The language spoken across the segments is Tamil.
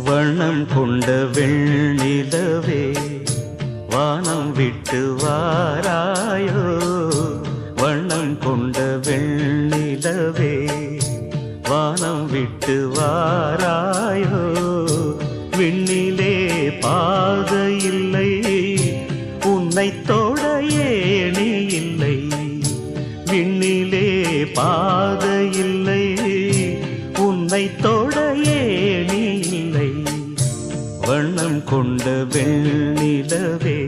வண்ணம் கொண்ட வெண்ணிலவே வானம் விட்டு வாராயோ, வண்ணம் கொண்ட வெண்ணிலவே வானம் விட்டு வாராயோ. விண்ணிலே பாதை இல்லை, உன்னை தொட ஏணி இல்லை. விண்ணிலே பாதை இல்லை, உன்னை தொட ஏணி இல்லை. வண்ணம் கொண்ட வெண்ணிலவே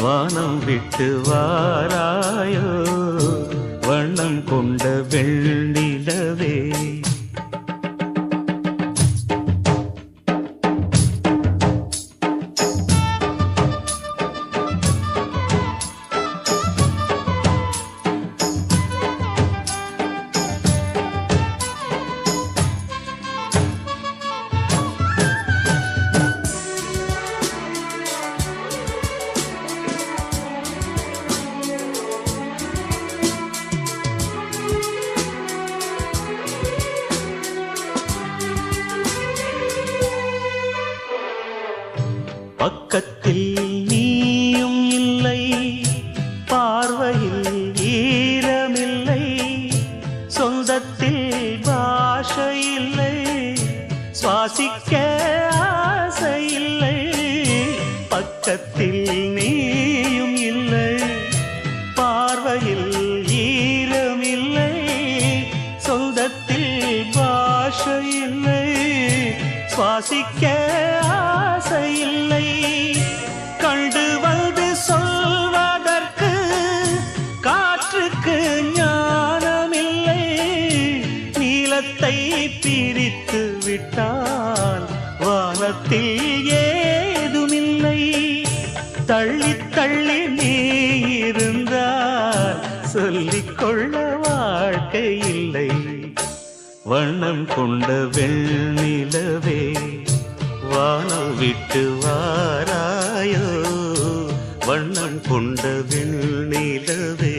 வானம் விட்டு வாராயோ, வண்ணம் கொண்ட வெண்ணிலவே. பக்கத்தில் நீயும் இல்லை, பார்வையில் ஈரமில்லை. சொந்தத்தில் பாஷை இல்லை, சுவாசிக்க ஆசை இல்லை. பக்கத்தில் நீயும் இல்லை, பார்வையில் ஈரமில்லை. சொந்தத்தில் பாஷை இல்லை, சுவாசிக்க ஆசை இல்லை. கண்டு வந்து சொல்வதற்கு காற்றுக்கு ஞானமில்லை. நீலத்தை பிரித்து விட்டால் வானத்தில் ஏதுமில்லை. தள்ளி தள்ளி நீ இருந்தால் சொல்லிக்கொள்ள வாழ்க்கை இல்லை. வண்ணம் கொண்ட வெண்ணிலவே வானம் விட்டு வாராயோ, வண்ணம் கொண்ட வெண்ணிலவே.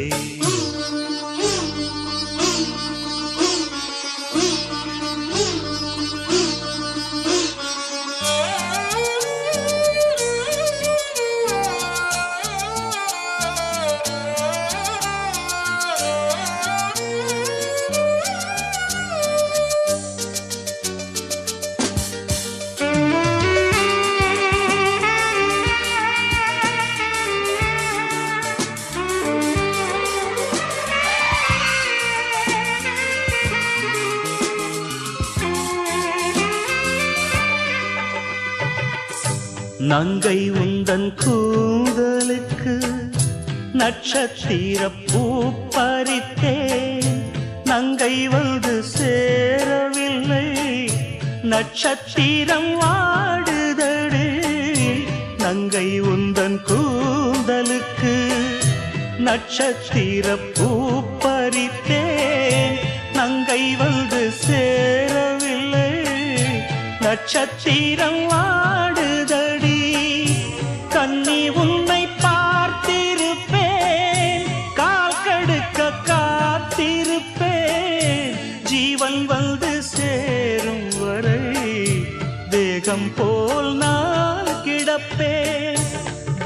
நங்கை உந்தன் கூந்தலுக்கு நட்சத்திர பூ பறித்தேன். நங்கை வந்து சேரவில்லை, நட்சத்திரம் வாடுதடு. நங்கை உந்தன் கூந்தலுக்கு நட்சத்திர பூ பறித்தேன். நங்கை வந்து சேரவில்லை, நட்சத்திரம் வாடுதடி. கண்ணி உன்னை பார்த்திருப்பேன், கால் கடுக்க காத்திருப்பேன். ஜீவன் வந்து சேரும் வரை தேகம் போல் நான் கிடப்பேன்.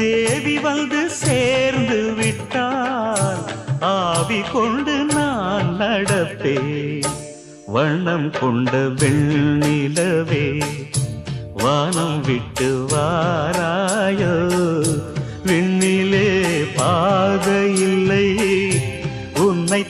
தேவி வந்து சேர்ந்து விட்டால் ஆவி கொண்டு நான் நடப்பேன். வண்ணம் கொண்ட வெண்ணிலவே வானம் விட்டு வாராயோ, விண்ணிலே பாதை இல்லை, உன்னை